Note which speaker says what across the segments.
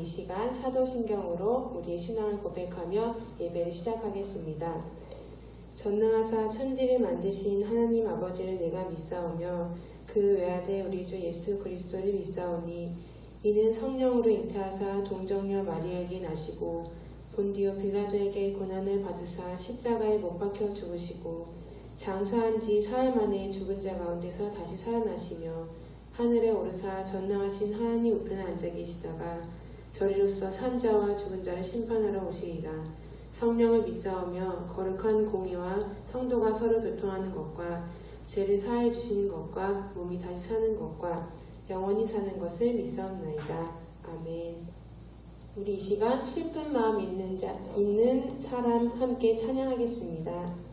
Speaker 1: 시간 사도신경으로 우리의 신앙을 고백하며 예배를 시작하겠습니다. 전능하사 천지를 만드신 하나님 아버지를 내가 믿사오며 그 외아들 우리 주 예수 그리스도를 믿사오니 이는 성령으로 잉태하사 동정녀 마리아에게 나시고 본디오 빌라도에게 고난을 받으사 십자가에 못 박혀 죽으시고 장사한 지 사흘 만에 죽은 자 가운데서 다시 살아나시며 하늘에 오르사 전능하신 하나님 우편에 앉아 계시다가 저리로서 산 자와 죽은 자를 심판하러 오시리라. 성령을 믿사오며 거룩한 공의와 성도가 서로 교통하는 것과 죄를 사하여 주시는 것과 몸이 다시 사는 것과 영원히 사는 것을 믿사옵나이다. 아멘. 우리 이 시간 슬픈 마음 있는 사람 함께 찬양하겠습니다.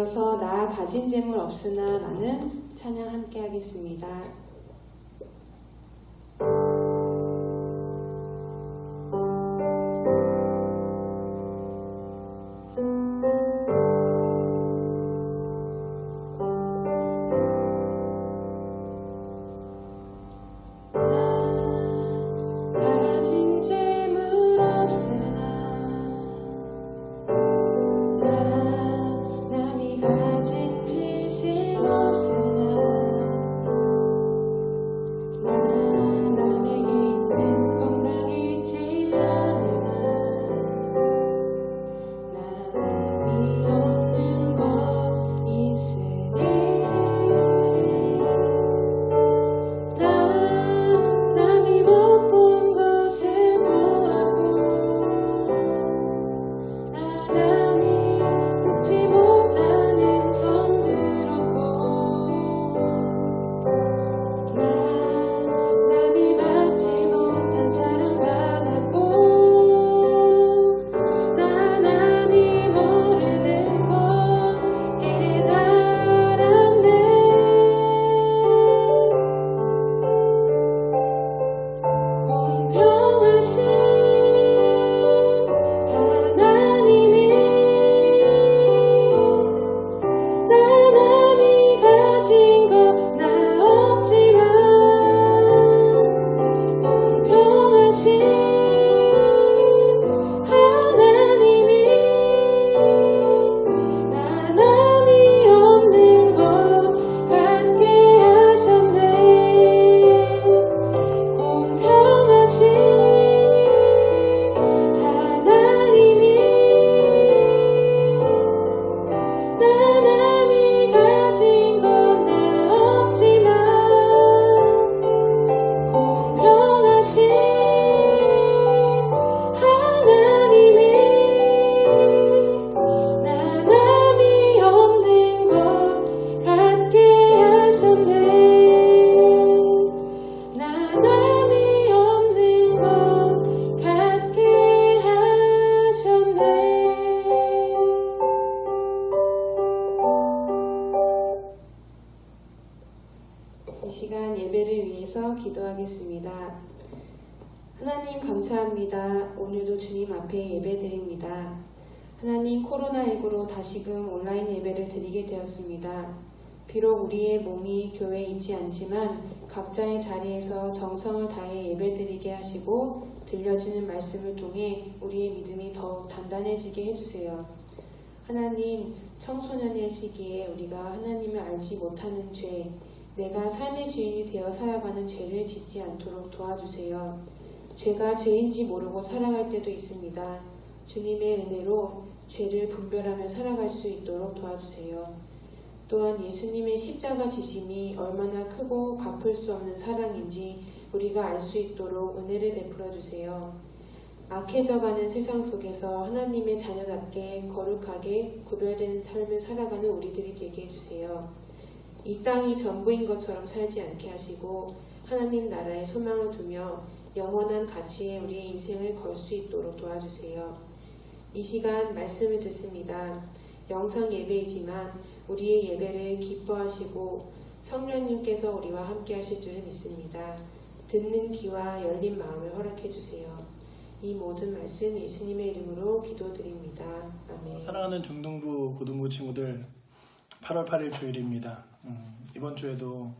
Speaker 1: 이어서 나 가진 재물 없으나 라는 찬양 함께 하겠습니다.
Speaker 2: 가진 지식 없으나
Speaker 1: 기도하겠습니다. 하나님 감사합니다. 오늘도 주님 앞에 예배드립니다. 하나님, 코로나19로 다시금 온라인 예배를 드리게 되었습니다. 비록 우리의 몸이 교회에 있지 않지만 각자의 자리에서 정성을 다해 예배드리게 하시고 들려지는 말씀을 통해 우리의 믿음이 더욱 단단해지게 해주세요. 하나님, 청소년의 시기에 우리가 하나님을 알지 못하는 죄, 내가 삶의 주인이 되어 살아가는 죄를 짓지 않도록 도와주세요. 죄가 죄인지 모르고 살아갈 때도 있습니다. 주님의 은혜로 죄를 분별하며 살아갈 수 있도록 도와주세요. 또한 예수님의 십자가 지심이 얼마나 크고 갚을 수 없는 사랑인지 우리가 알 수 있도록 은혜를 베풀어 주세요. 악해져가는 세상 속에서 하나님의 자녀답게 거룩하게 구별되는 삶을 살아가는 우리들이 되게 해주세요. 이 땅이 전부인 것처럼 살지 않게 하시고 하나님 나라에 소망을 두며 영원한 가치에 우리의 인생을 걸 수 있도록 도와주세요. 이 시간 말씀을 듣습니다. 영상 예배이지만 우리의 예배를 기뻐하시고 성령님께서 우리와 함께 하실 줄 믿습니다. 듣는 귀와 열린 마음을 허락해 주세요. 이 모든 말씀 예수님의 이름으로 기도드립니다. 아멘.
Speaker 2: 사랑하는 중등부, 고등부 친구들, 8월 8일 주일입니다. 이번 주에도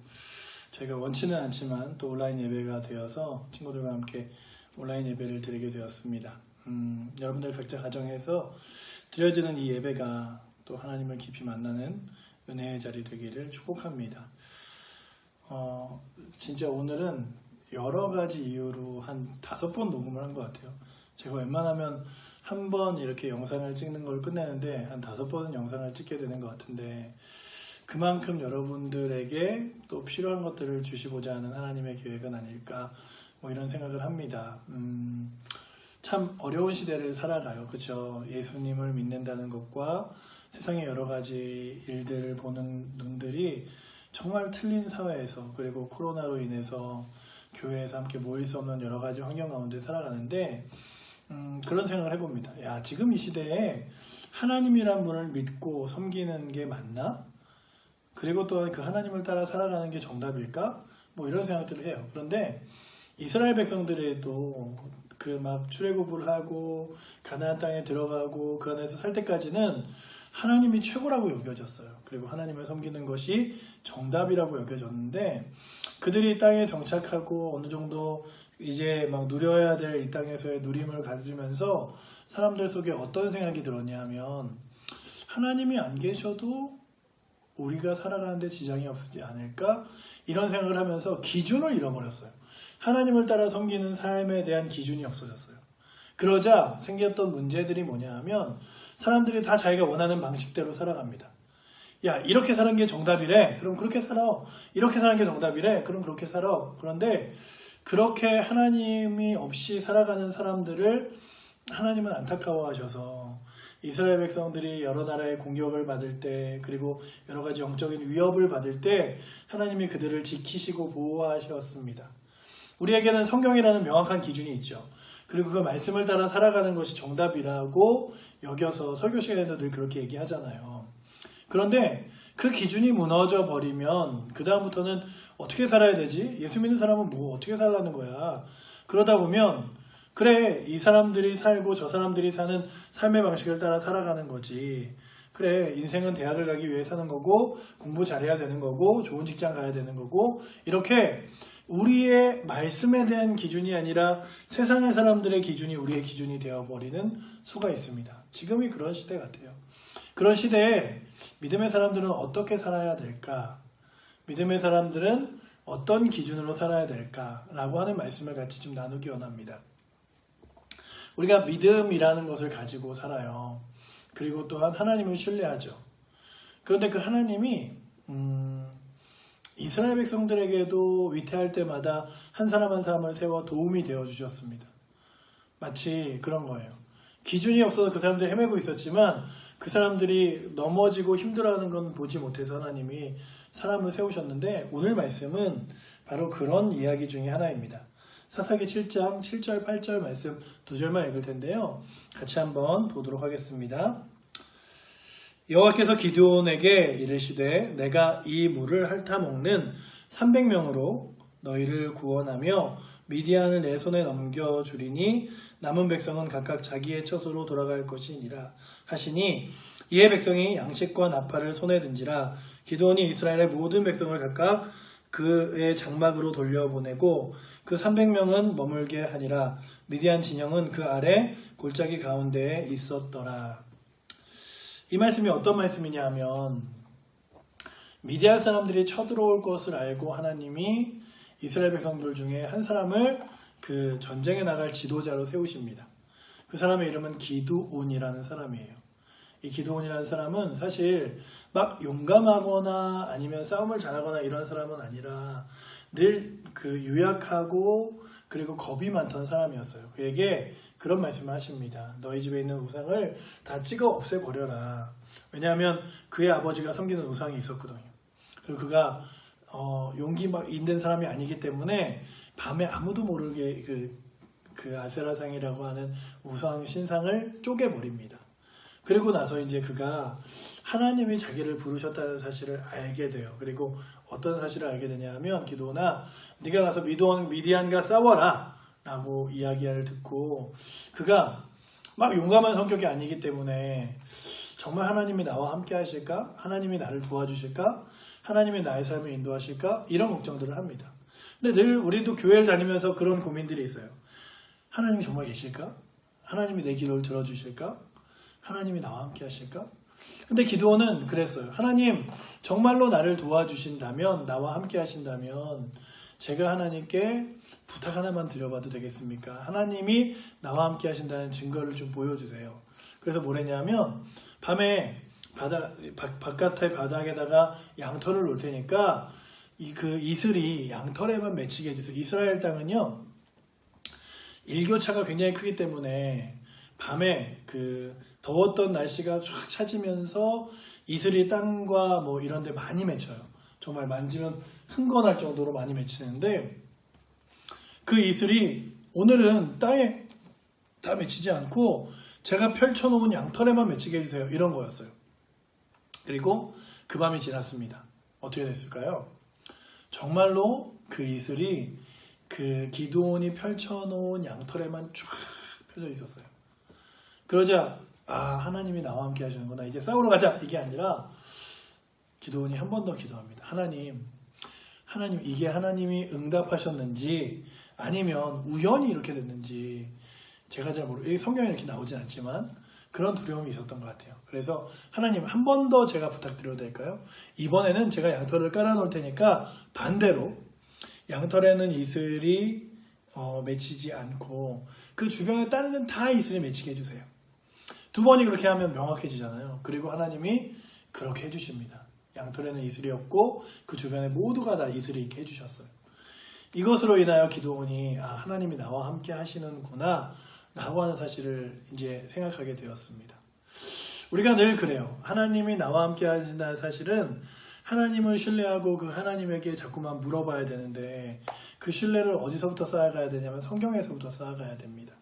Speaker 2: 저희가 원치는 않지만 또 온라인 예배가 되어서 친구들과 함께 온라인 예배를 드리게 되었습니다. 여러분들 각자 가정에서 드려지는 이 예배가 또 하나님을 깊이 만나는 은혜의 자리 되기를 축복합니다. 진짜 오늘은 여러 가지 이유로 한 5번 녹음을 한 것 같아요. 제가 웬만하면 한 번 이렇게 영상을 찍는 걸 끝내는데 한 5번 영상을 찍게 되는 것 같은데, 그만큼 여러분들에게 또 필요한 것들을 주시고자 하는 하나님의 계획은 아닐까, 이런 생각을 합니다. 참 어려운 시대를 살아가요. 그렇죠? 예수님을 믿는다는 것과 세상의 여러 가지 일들을 보는 눈들이 정말 틀린 사회에서, 그리고 코로나로 인해서 교회에서 함께 모일 수 없는 여러 가지 환경 가운데 살아가는데, 그런 생각을 해봅니다. 야, 지금 이 시대에 하나님이란 분을 믿고 섬기는 게 맞나? 그리고 또한 그 하나님을 따라 살아가는 게 정답일까? 이런 생각들을 해요. 그런데 이스라엘 백성들에도 그 막 출애굽을 하고 가나안 땅에 들어가고 그 안에서 살 때까지는 하나님이 최고라고 여겨졌어요. 그리고 하나님을 섬기는 것이 정답이라고 여겨졌는데, 그들이 땅에 정착하고 어느 정도 이제 막 누려야 될 이 땅에서의 누림을 가지면서 사람들 속에 어떤 생각이 들었냐 하면, 하나님이 안 계셔도 우리가 살아가는데 지장이 없지 않을까? 이런 생각을 하면서 기준을 잃어버렸어요. 하나님을 따라 섬기는 삶에 대한 기준이 없어졌어요. 그러자 생겼던 문제들이 뭐냐 하면, 사람들이 다 자기가 원하는 방식대로 살아갑니다. 야, 이렇게 사는 게 정답이래. 그럼 그렇게 살아. 이렇게 사는 게 정답이래. 그럼 그렇게 살아. 그런데 그렇게 하나님이 없이 살아가는 사람들을 하나님은 안타까워하셔서 이스라엘 백성들이 여러 나라의 공격을 받을 때, 그리고 여러 가지 영적인 위협을 받을 때 하나님이 그들을 지키시고 보호하셨습니다. 우리에게는 성경이라는 명확한 기준이 있죠. 그리고 그 말씀을 따라 살아가는 것이 정답이라고 여겨서 설교 시간에도 늘 그렇게 얘기하잖아요. 그런데 그 기준이 무너져 버리면 그 다음부터는 어떻게 살아야 되지? 예수 믿는 사람은 어떻게 살라는 거야? 그러다 보면 그래, 이 사람들이 살고 저 사람들이 사는 삶의 방식을 따라 살아가는 거지. 그래, 인생은 대학을 가기 위해 사는 거고, 공부 잘해야 되는 거고, 좋은 직장 가야 되는 거고, 이렇게 우리의 말씀에 대한 기준이 아니라 세상의 사람들의 기준이 우리의 기준이 되어버리는 수가 있습니다. 지금이 그런 시대 같아요. 그런 시대에 믿음의 사람들은 어떻게 살아야 될까? 믿음의 사람들은 어떤 기준으로 살아야 될까라고 하는 말씀을 같이 좀 나누기 원합니다. 우리가 믿음이라는 것을 가지고 살아요. 그리고 또한 하나님을 신뢰하죠. 그런데 그 하나님이 이스라엘 백성들에게도 위태할 때마다 한 사람 한 사람을 세워 도움이 되어 주셨습니다. 마치 그런 거예요. 기준이 없어서 그 사람들이 헤매고 있었지만 그 사람들이 넘어지고 힘들어하는 건 보지 못해서 하나님이 사람을 세우셨는데, 오늘 말씀은 바로 그런 이야기 중에 하나입니다. 사사기 7장 7절 8절 말씀 2절만 읽을 텐데요. 같이 한번 보도록 하겠습니다. 여호와께서 기드온에게 이르시되 내가 이 물을 핥아 먹는 300명으로 너희를 구원하며 미디안을 내 손에 넘겨주리니 남은 백성은 각각 자기의 처소로 돌아갈 것이니라 하시니 이에 백성이 양식과 나팔을 손에 든지라. 기드온이 이스라엘의 모든 백성을 각각 그의 장막으로 돌려보내고 그 300명은 머물게 하니라. 미디안 진영은 그 아래 골짜기 가운데에 있었더라. 이 말씀이 어떤 말씀이냐 하면 미디안 사람들이 쳐들어올 것을 알고 하나님이 이스라엘 백성들 중에 한 사람을 그 전쟁에 나갈 지도자로 세우십니다. 그 사람의 이름은 기드온이라는 사람이에요. 이 기드온이라는 사람은 사실 막 용감하거나 아니면 싸움을 잘하거나 이런 사람은 아니라 늘 그 유약하고 그리고 겁이 많던 사람이었어요. 그에게 그런 말씀을 하십니다. 너희 집에 있는 우상을 다 찍어 없애버려라. 왜냐하면 그의 아버지가 섬기는 우상이 있었거든요. 그리고 그가 용기 막 있는 사람이 아니기 때문에 밤에 아무도 모르게 그 아세라상이라고 하는 우상 신상을 쪼개버립니다. 그리고 나서 이제 그가 하나님이 자기를 부르셨다는 사실을 알게 돼요. 그리고 어떤 사실을 알게 되냐 하면 기드온아 네가 가서 미디안과 싸워라 라고 이야기를 듣고 그가 막 용감한 성격이 아니기 때문에 정말 하나님이 나와 함께 하실까? 하나님이 나를 도와주실까? 하나님이 나의 삶을 인도하실까? 이런 걱정들을 합니다. 근데 늘 우리도 교회를 다니면서 그런 고민들이 있어요. 하나님이 정말 계실까? 하나님이 내 기도를 들어주실까? 하나님이 나와 함께 하실까? 근데 기드온은 그랬어요. 하나님 정말로 나를 도와주신다면 나와 함께 하신다면 제가 하나님께 부탁 하나만 드려봐도 되겠습니까? 하나님이 나와 함께 하신다는 증거를 좀 보여주세요. 그래서 뭐랬냐면 밤에 바깥의 바닥에다가 양털을 놓을 테니까 그 이슬이 양털에만 맺히게 해주세요. 이스라엘 땅은요 일교차가 굉장히 크기 때문에 밤에 그 더웠던 날씨가 쫙 차지면서 이슬이 땅과 뭐 이런 데 많이 맺혀요. 정말 만지면 흥건할 정도로 많이 맺히는데 그 이슬이 오늘은 땅에 다 맺히지 않고 제가 펼쳐놓은 양털에만 맺히게 해주세요. 이런 거였어요. 그리고 그 밤이 지났습니다. 어떻게 됐을까요? 정말로 그 이슬이 그 기드온이 펼쳐놓은 양털에만 쫙 펴져 있었어요. 그러자 하나님이 나와 함께 하시는구나. 이제 싸우러 가자. 이게 아니라 기드온이 한 번 더 기도합니다. 하나님 이게 하나님이 응답하셨는지 아니면 우연히 이렇게 됐는지 제가 잘 모르겠어요. 성경에 이렇게 나오진 않지만 그런 두려움이 있었던 것 같아요. 그래서 하나님 한 번 더 제가 부탁드려도 될까요? 이번에는 제가 양털을 깔아놓을 테니까 반대로 양털에는 이슬이 맺히지 않고 그 주변에 다른 데는 다 이슬이 맺히게 해주세요. 두 번이 그렇게 하면 명확해지잖아요. 그리고 하나님이 그렇게 해주십니다. 양털에는 이슬이 없고 그 주변에 모두가 다 이슬이 있게 해주셨어요. 이것으로 인하여 기드온이 하나님이 나와 함께 하시는구나 라고 하는 사실을 이제 생각하게 되었습니다. 우리가 늘 그래요. 하나님이 나와 함께 하신다는 사실은 하나님을 신뢰하고 그 하나님에게 자꾸만 물어봐야 되는데 그 신뢰를 어디서부터 쌓아가야 되냐면 성경에서부터 쌓아가야 됩니다.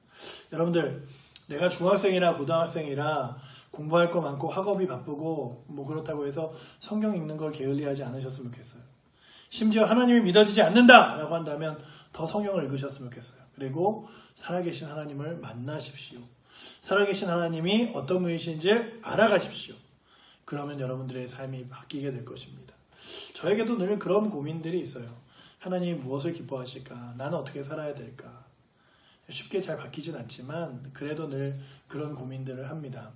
Speaker 2: 여러분들 내가 중학생이라 고등학생이라 공부할 거 많고 학업이 바쁘고 뭐 그렇다고 해서 성경 읽는 걸 게을리하지 않으셨으면 좋겠어요. 심지어 하나님이 믿어지지 않는다 라고 한다면 더 성경을 읽으셨으면 좋겠어요. 그리고 살아계신 하나님을 만나십시오. 살아계신 하나님이 어떤 분이신지 알아가십시오. 그러면 여러분들의 삶이 바뀌게 될 것입니다. 저에게도 늘 그런 고민들이 있어요. 하나님이 무엇을 기뻐하실까? 나는 어떻게 살아야 될까? 쉽게 잘 바뀌진 않지만 그래도 늘 그런 고민들을 합니다.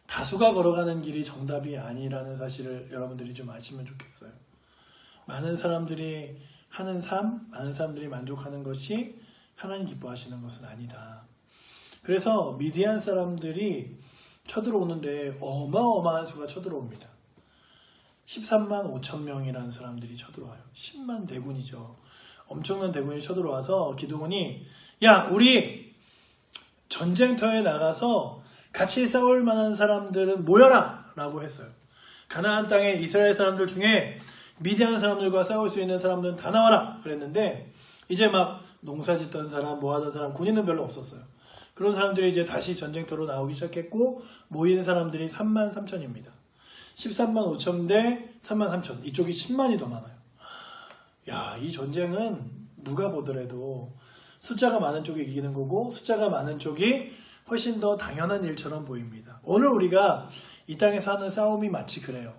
Speaker 2: 다수가 걸어가는 길이 정답이 아니라는 사실을 여러분들이 좀 아시면 좋겠어요. 많은 사람들이 하는 삶, 많은 사람들이 만족하는 것이 하나님 기뻐하시는 것은 아니다. 그래서 미디안 사람들이 쳐들어오는데 어마어마한 수가 쳐들어옵니다. 13만 5천 명이라는 사람들이 쳐들어와요. 10만 대군이죠. 엄청난 대군이 쳐들어와서 기드온이 우리 전쟁터에 나가서 같이 싸울 만한 사람들은 모여라 라고 했어요. 가나안 땅에 이스라엘 사람들 중에 미디안 사람들과 싸울 수 있는 사람들은 다 나와라 그랬는데 이제 막 농사 짓던 사람 뭐 하던 사람 군인은 별로 없었어요. 그런 사람들이 이제 다시 전쟁터로 나오기 시작했고 모인 사람들이 3만 3천입니다. 13만 5천 대 3만 3천 이쪽이 10만이 더 많아요. 야, 이 전쟁은 누가 보더라도 숫자가 많은 쪽이 이기는 거고 숫자가 많은 쪽이 훨씬 더 당연한 일처럼 보입니다. 오늘 우리가 이 땅에서 하는 싸움이 마치 그래요.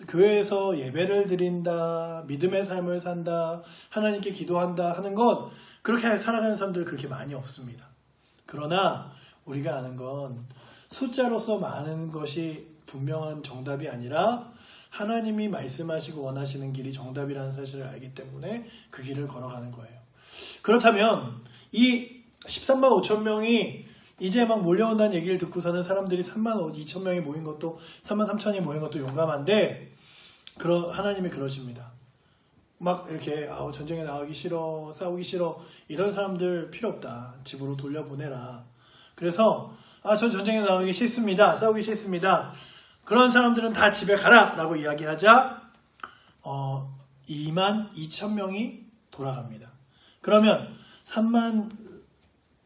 Speaker 2: 교회에서 예배를 드린다, 믿음의 삶을 산다, 하나님께 기도한다 하는 건 그렇게 살아가는 사람들 그렇게 많이 없습니다. 그러나 우리가 아는 건 숫자로서 많은 것이 분명한 정답이 아니라 하나님이 말씀하시고 원하시는 길이 정답이라는 사실을 알기 때문에 그 길을 걸어가는 거예요. 그렇다면 이 13만 5천 명이 이제 막 몰려온다는 얘기를 듣고서는 사람들이 3만 2천 명이 모인 것도 3만 3천이 모인 것도 용감한데 하나님이 그러십니다. 막 이렇게 전쟁에 나가기 싫어, 싸우기 싫어 이런 사람들 필요 없다. 집으로 돌려보내라. 그래서 전 전쟁에 나가기 싫습니다. 싸우기 싫습니다. 그런 사람들은 다 집에 가라 라고 이야기하자 2만 2천 명이 돌아갑니다. 그러면 3만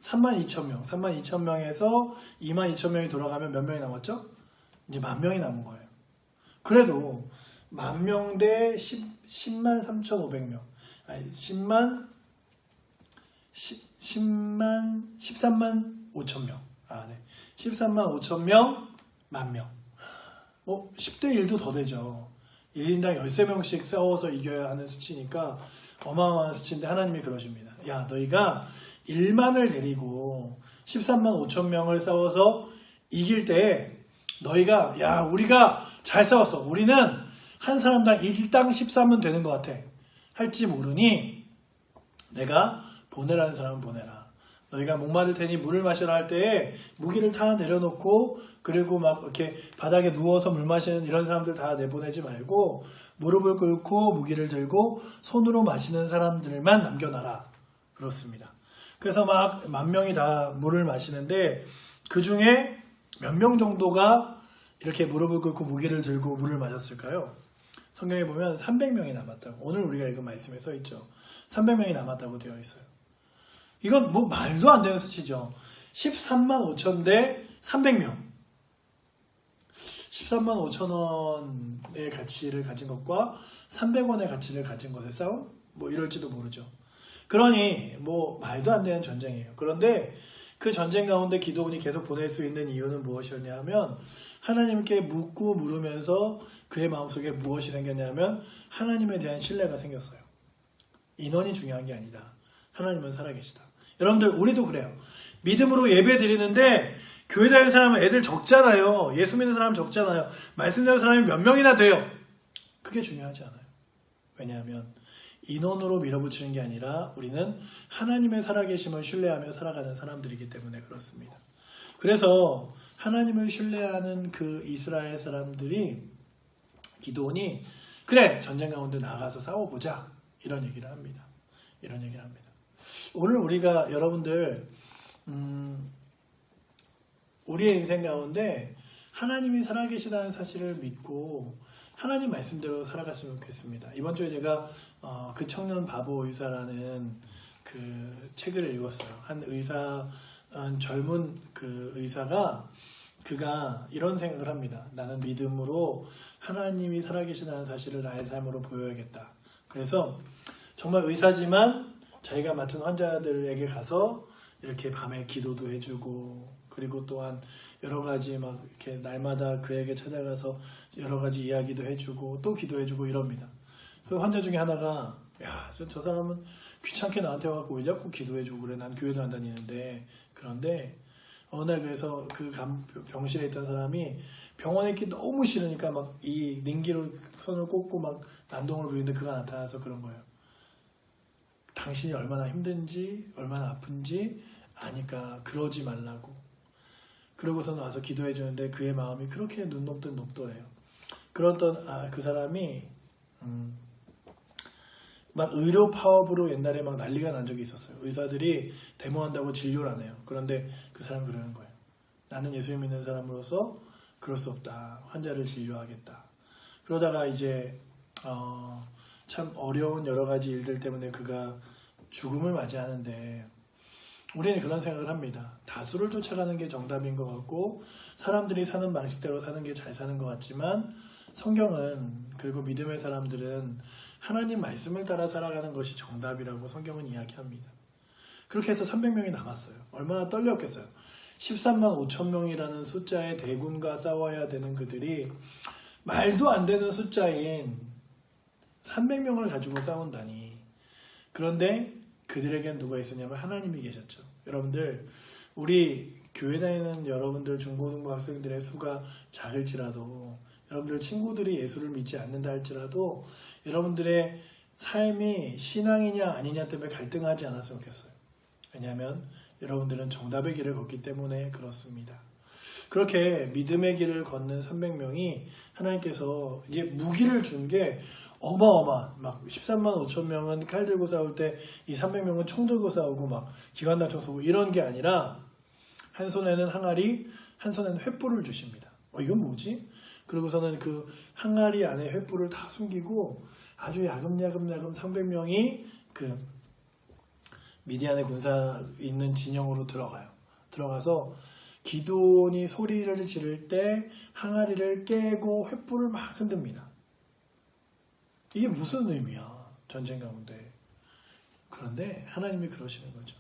Speaker 2: 2천 명, 3만 2천 명에서 2만 2천 명이 돌아가면 몇 명이 남았죠? 이제 10,000명이 남은 거예요. 그래도 10,000명 대 10만 3,500명. 아니, 13만 5천 명. 네. 13만 5천 명, 10,000명. 10대 1도 더 되죠. 1인당 13명씩 싸워서 이겨야 하는 수치니까 어마어마한 수치인데 하나님이 그러십니다. 야, 너희가 1만을 데리고 13만 5천 명을 싸워서 이길 때 너희가 우리가 잘 싸웠어. 우리는 한 사람당 일당 13은 되는 것 같아. 할지 모르니 내가 보내라는 사람은 보내라. 너희가 목마를 테니 물을 마시라 할 때에 무기를 다 내려놓고 그리고 막 이렇게 바닥에 누워서 물 마시는 이런 사람들 다 내보내지 말고 무릎을 꿇고 무기를 들고 손으로 마시는 사람들만 남겨놔라. 그렇습니다. 그래서 막 10,000명이 다 물을 마시는데 그 중에 몇 명 정도가 이렇게 무릎을 꿇고 무기를 들고 물을 마셨을까요? 성경에 보면 300명이 남았다고. 오늘 우리가 읽은 말씀에 써 있죠. 300명이 남았다고 되어 있어요. 이건 뭐 말도 안 되는 수치죠. 13만 5천 대 300명. 13만 5천 원의 가치를 가진 것과 300원의 가치를 가진 것의 싸움? 뭐 이럴지도 모르죠. 그러니 뭐 말도 안 되는 전쟁이에요. 그런데 그 전쟁 가운데 기도원이 계속 보낼 수 있는 이유는 무엇이었냐 하면 하나님께 묻고 물으면서 그의 마음속에 무엇이 생겼냐면 하나님에 대한 신뢰가 생겼어요. 인원이 중요한 게 아니다. 하나님은 살아계시다. 여러분들 우리도 그래요. 믿음으로 예배 드리는데 교회 다니는 사람은 애들 적잖아요. 예수 믿는 사람 적잖아요. 말씀 듣는 사람이 몇 명이나 돼요. 그게 중요하지 않아요. 왜냐하면 인원으로 밀어붙이는 게 아니라 우리는 하나님의 살아계심을 신뢰하며 살아가는 사람들이기 때문에 그렇습니다. 그래서 하나님을 신뢰하는 그 이스라엘 사람들이 기도원이 그래 전쟁 가운데 나가서 싸워보자 이런 얘기를 합니다. 이런 얘기를 합니다. 오늘 우리가 여러분들 우리의 인생 가운데 하나님이 살아계시다는 사실을 믿고 하나님 말씀대로 살아갔으면 좋겠습니다. 이번 주에 제가 그 청년 바보 의사라는 그 책을 읽었어요. 한 의사, 젊은 그 의사가 그가 이런 생각을 합니다. 나는 믿음으로 하나님이 살아계시다는 사실을 나의 삶으로 보여야겠다. 그래서 정말 의사지만 자기가 맡은 환자들에게 가서 이렇게 밤에 기도도 해주고 그리고 또한 여러 가지 막 이렇게 날마다 그에게 찾아가서 여러 가지 이야기도 해주고 또 기도해주고 이럽니다. 그 환자 중에 하나가 저 사람은 귀찮게 나한테 와갖고 왜 자꾸 기도해주고 그래. 난 교회도 안 다니는데. 그런데 어느 날 그래서 그 병실에 있던 사람이 병원에 있기 너무 싫으니까 막 이 냉기로 손을 꽂고 막 난동을 부리는데 그가 나타나서 그런 거예요. 당신이 얼마나 힘든지 얼마나 아픈지 아니까 그러지 말라고. 그러고서는 와서 기도해 주는데 그의 마음이 그렇게 눈 녹듯 녹더래요. 그랬던 그 사람이 막 의료 파업으로 옛날에 막 난리가 난 적이 있었어요. 의사들이 데모한다고 진료를 안 해요. 그런데 그 사람이 그러는 거예요. 나는 예수 믿는 사람으로서 그럴 수 없다. 환자를 진료하겠다. 그러다가 이제 참 어려운 여러 가지 일들 때문에 그가 죽음을 맞이하는데 우리는 그런 생각을 합니다. 다수를 쫓아가는 게 정답인 것 같고 사람들이 사는 방식대로 사는 게 잘 사는 것 같지만 성경은 그리고 믿음의 사람들은 하나님 말씀을 따라 살아가는 것이 정답이라고 성경은 이야기합니다. 그렇게 해서 300명이 남았어요. 얼마나 떨렸겠어요. 13만 5천 명이라는 숫자의 대군과 싸워야 되는 그들이 말도 안 되는 숫자인 300명을 가지고 싸운다니. 그런데 그들에겐 누가 있었냐면 하나님이 계셨죠. 여러분들, 우리 교회 다니는 여러분들 중고등부 학생들의 수가 작을지라도, 여러분들 친구들이 예수를 믿지 않는다 할지라도 여러분들의 삶이 신앙이냐 아니냐 때문에 갈등하지 않았으면 좋겠어요. 왜냐하면 여러분들은 정답의 길을 걷기 때문에 그렇습니다. 그렇게 믿음의 길을 걷는 300명이 하나님께서 이제 무기를 준 게 어마어마, 막 13만 5천 명은 칼 들고 싸울 때 이 300명은 총 들고 싸우고 막 기관단총 쏘고 이런 게 아니라 한 손에는 항아리, 한 손에는 횃불을 주십니다. 이건 뭐지? 그리고서는 그 항아리 안에 횃불을 다 숨기고 아주 야금야금 300명이 그 미디안의 군사 있는 진영으로 들어가요. 들어가서 기드온이 소리를 지를 때 항아리를 깨고 횃불을 막 흔듭니다. 이게 무슨 의미야? 전쟁 가운데. 그런데 하나님이 그러시는 거죠.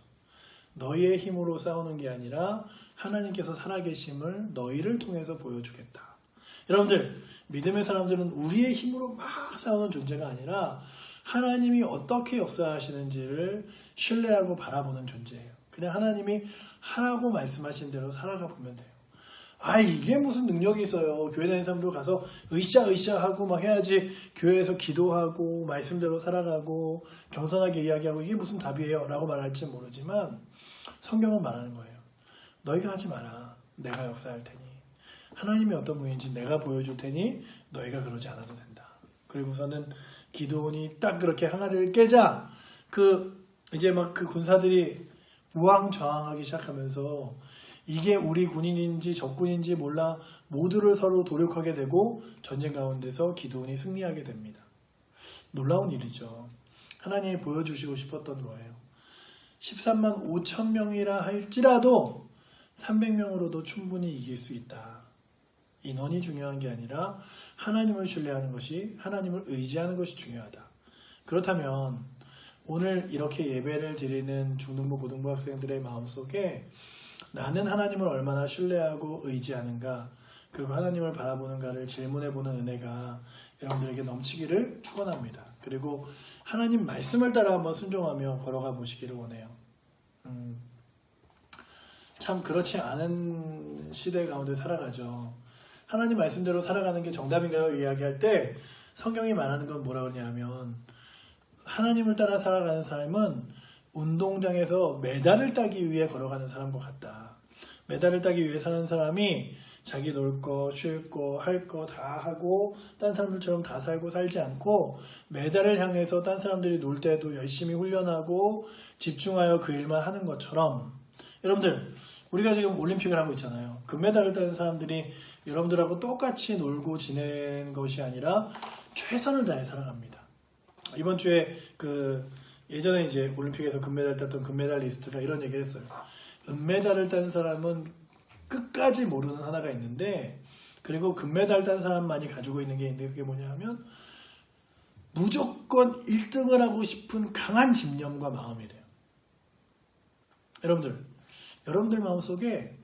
Speaker 2: 너희의 힘으로 싸우는 게 아니라 하나님께서 살아계심을 너희를 통해서 보여주겠다. 여러분들, 믿음의 사람들은 우리의 힘으로 막 싸우는 존재가 아니라 하나님이 어떻게 역사하시는지를 신뢰하고 바라보는 존재예요. 그냥 하나님이 하라고 말씀하신 대로 살아가 보면 돼요. 이게 무슨 능력이 있어요. 교회 다니는 사람들 가서 으쌰 하고 막 해야지 교회에서 기도하고 말씀대로 살아가고 겸손하게 이야기하고 이게 무슨 답이에요? 라고 말할지 모르지만 성경은 말하는 거예요. 너희가 하지 마라. 내가 역사할 테니. 하나님이 어떤 분인지 내가 보여줄 테니 너희가 그러지 않아도 된다. 그리고서는 기드온이 딱 그렇게 항아리를 깨자 이제 막 그 군사들이 우왕좌왕하기 시작하면서 이게 우리 군인인지 적군인지 몰라 모두를 서로 도륙하게 되고 전쟁 가운데서 기드온이 승리하게 됩니다. 놀라운 일이죠. 하나님이 보여주시고 싶었던 거예요. 13만 5천 명이라 할지라도 300명으로도 충분히 이길 수 있다. 인원이 중요한 게 아니라 하나님을 신뢰하는 것이, 하나님을 의지하는 것이 중요하다. 그렇다면 오늘 이렇게 예배를 드리는 중등부 고등부 학생들의 마음속에 나는 하나님을 얼마나 신뢰하고 의지하는가, 그리고 하나님을 바라보는가를 질문해보는 은혜가 여러분들에게 넘치기를 축원합니다. 그리고 하나님 말씀을 따라 한번 순종하며 걸어가 보시기를 원해요. 참 그렇지 않은 시대 가운데 살아가죠. 하나님 말씀대로 살아가는 게 정답인가요? 이야기할 때 성경이 말하는 건 뭐라 그러냐면, 하나님을 따라 살아가는 사람은 운동장에서 메달을 따기 위해 걸어가는 사람과 같다. 메달을 따기 위해 사는 사람이 자기 놀 거, 쉴 거, 할 거 다 하고 딴 사람들처럼 다 살고 살지 않고 메달을 향해서 딴 사람들이 놀 때도 열심히 훈련하고 집중하여 그 일만 하는 것처럼, 여러분들 우리가 지금 올림픽을 하고 있잖아요. 금메달을 따는 사람들이 여러분들하고 똑같이 놀고 지낸 것이 아니라 최선을 다해 살아갑니다. 이번 주에 예전에 이제 올림픽에서 금메달 땄던 금메달리스트가 이런 얘기를 했어요. 은메달을 딴 사람은 끝까지 모르는 하나가 있는데, 그리고 금메달 딴 사람만이 가지고 있는 게 있는데, 그게 뭐냐 하면 무조건 1등을 하고 싶은 강한 집념과 마음이래요. 여러분들 마음속에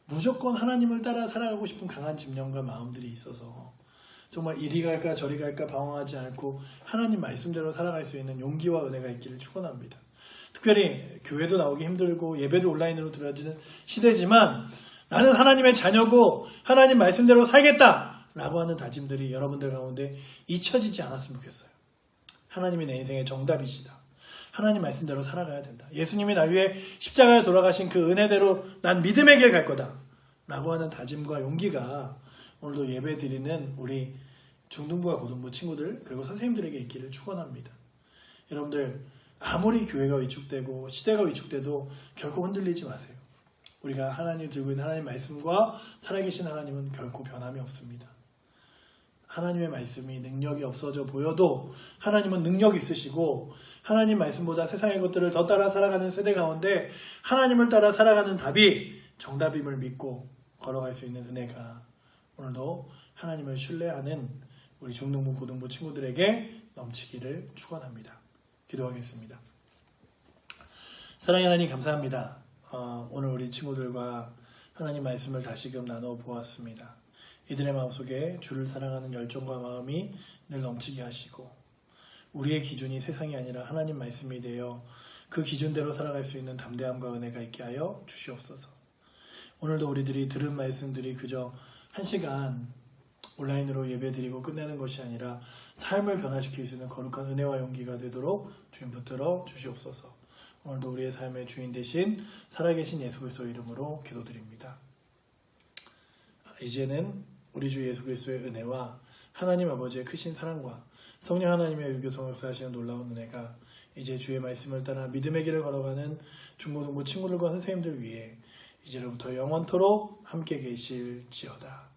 Speaker 2: 무조건 하나님을 따라 살아가고 싶은 강한 집념과 마음들이 있어서 정말 이리 갈까 저리 갈까 방황하지 않고 하나님 말씀대로 살아갈 수 있는 용기와 은혜가 있기를 축원합니다. 특별히 교회도 나오기 힘들고 예배도 온라인으로 드려지는 시대지만 나는 하나님의 자녀고 하나님 말씀대로 살겠다 라고 하는 다짐들이 여러분들 가운데 잊혀지지 않았으면 좋겠어요. 하나님이 내 인생의 정답이시다. 하나님 말씀대로 살아가야 된다. 예수님이 날 위해 십자가에 돌아가신 그 은혜대로 난 믿음의 길 갈 거다 라고 하는 다짐과 용기가 오늘도 예배 드리는 우리 중등부와 고등부 친구들 그리고 선생님들에게 있기를 축원합니다. 여러분들 아무리 교회가 위축되고 시대가 위축돼도 결코 흔들리지 마세요. 우리가 하나님 들고 있는 하나님 말씀과 살아계신 하나님은 결코 변함이 없습니다. 하나님의 말씀이 능력이 없어져 보여도 하나님은 능력 있으시고 하나님 말씀보다 세상의 것들을 더 따라 살아가는 세대 가운데 하나님을 따라 살아가는 답이 정답임을 믿고 걸어갈 수 있는 은혜가 오늘도 하나님을 신뢰하는 우리 중등부 고등부 친구들에게 넘치기를 축원합니다. 기도하겠습니다. 사랑의 하나님 감사합니다. 오늘 우리 친구들과 하나님 말씀을 다시금 나눠 보았습니다. 이들의 마음속에 주를 사랑하는 열정과 마음이 늘 넘치게 하시고 우리의 기준이 세상이 아니라 하나님 말씀이 되어 그 기준대로 살아갈 수 있는 담대함과 은혜가 있게 하여 주시옵소서. 오늘도 우리들이 들은 말씀들이 그저 1시간 온라인으로 예배드리고 끝내는 것이 아니라 삶을 변화시킬 수 있는 거룩한 은혜와 용기가 되도록 주님 붙들어 주시옵소서. 오늘도 우리의 삶의 주인 되신 살아계신 예수 그리스도 이름으로 기도드립니다. 이제는 우리 주 예수 그리스도의 은혜와 하나님 아버지의 크신 사랑과 성령 하나님의 유교성 역사하시는 놀라운 은혜가 이제 주의 말씀을 따라 믿음의 길을 걸어가는 중고등부 친구들과 선생님들 위해 이제로부터 영원토록 함께 계실지어다.